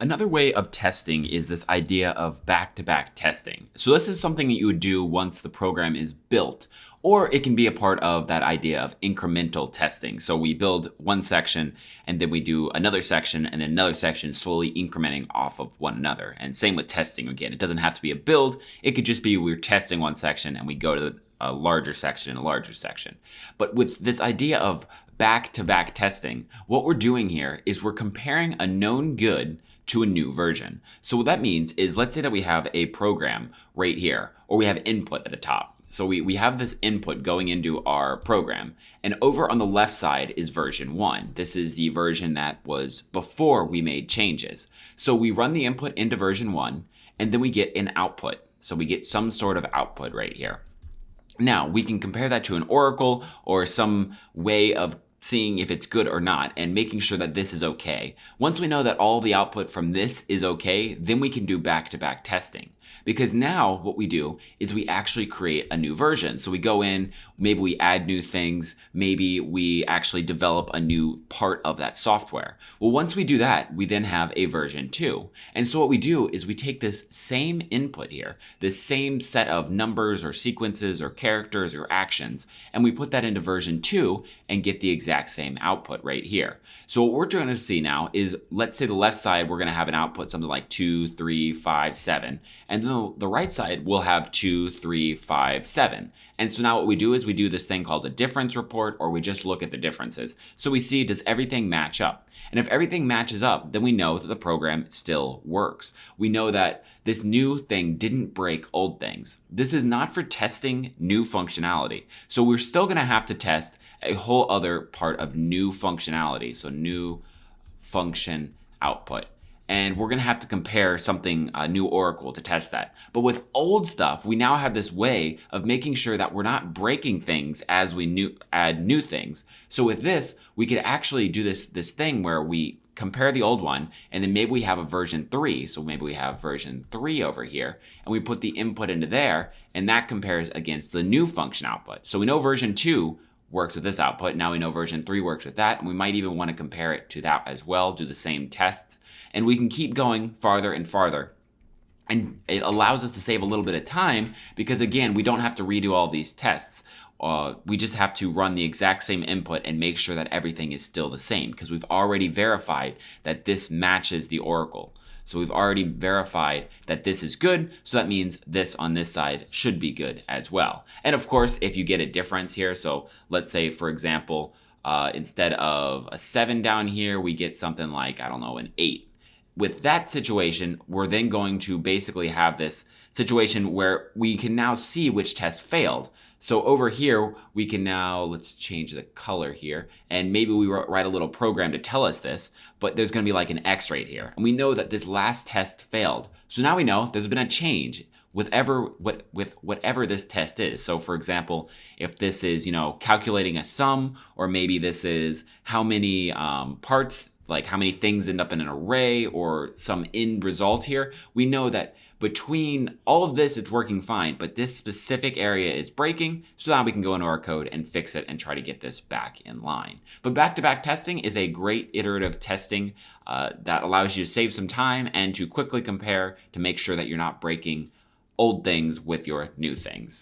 Another way of testing is this idea of back-to-back testing. So this is something that you would do once the program is built, or it can be a part of that idea of incremental testing. So we build one section and then we do another section and then another section, slowly incrementing off of one another. And same with testing again. It doesn't have to be a build. It could just be we're testing one section and we go to a larger section and a larger section. But with this idea of back-to-back testing, what we're doing here is we're comparing a known good to a new version. So what that means is, let's say that we have a program right here, or we have input at the top. So we have this input going into our program, and over on the left side is version 1. This is the version that was before we made changes. So we run the input into version 1, and then we get an output. So we get some sort of output right here. Now, we can compare that to an oracle or some way of seeing if it's good or not and making sure that this is okay. Once we know that all the output from this is okay, then we can do back-to-back testing. Because now what we do is we actually create a new version. So we go in, maybe we add new things, maybe we actually develop a new part of that software. Well, once we do that, we then have a version 2. And so what we do is we take this same input here, this same set of numbers or sequences or characters or actions, and we put that into version 2 and get the exact same output right here. So what we're going to see now is, let's say the left side, we're going to have an output something like 2, 3, 5, 7. And then the right side will have 2, 3, 5, 7. And so now what we do is we do this thing called a difference report, or we just look at the differences. So we see, does everything match up? And if everything matches up, then we know that the program still works. We know that this new thing didn't break old things. This is not for testing new functionality. So we're still going to have to test a whole other part of new functionality. So new function output. And we're going to have to compare something, a new oracle, to test that. But with old stuff, we now have this way of making sure that we're not breaking things as we add new things. So with this, we could actually do this thing where we compare the old one, and then maybe we have a version 3. So maybe we have version 3 over here, and we put the input into there, and that compares against the new function output. So we know version 2 works with this output. Now we know version 3 works with that, and we might even want to compare it to that as well, do the same tests, and we can keep going farther and farther. And it allows us to save a little bit of time because, again, we don't have to redo all these tests. We just have to run the exact same input and make sure that everything is still the same because we've already verified that this matches the oracle. So we've already verified that this is good, so that means this on this side should be good as well. And of course, if you get a difference here, so let's say, for example, instead of a 7 down here, we get something like, I don't know, an 8. With that situation, we're then going to basically have this situation where we can now see which test failed. So over here, we can now, let's change the color here, and maybe we write a little program to tell us this, but there's going to be like an X right here. And we know that this last test failed. So now we know there's been a change with whatever this test is. So for example, if this is, calculating a sum, or maybe this is how many parts, like how many things end up in an array, or some end result here, we know that between all of this, it's working fine, but this specific area is breaking, so now we can go into our code and fix it and try to get this back in line. But back-to-back testing is a great iterative testing that allows you to save some time and to quickly compare to make sure that you're not breaking old things with your new things.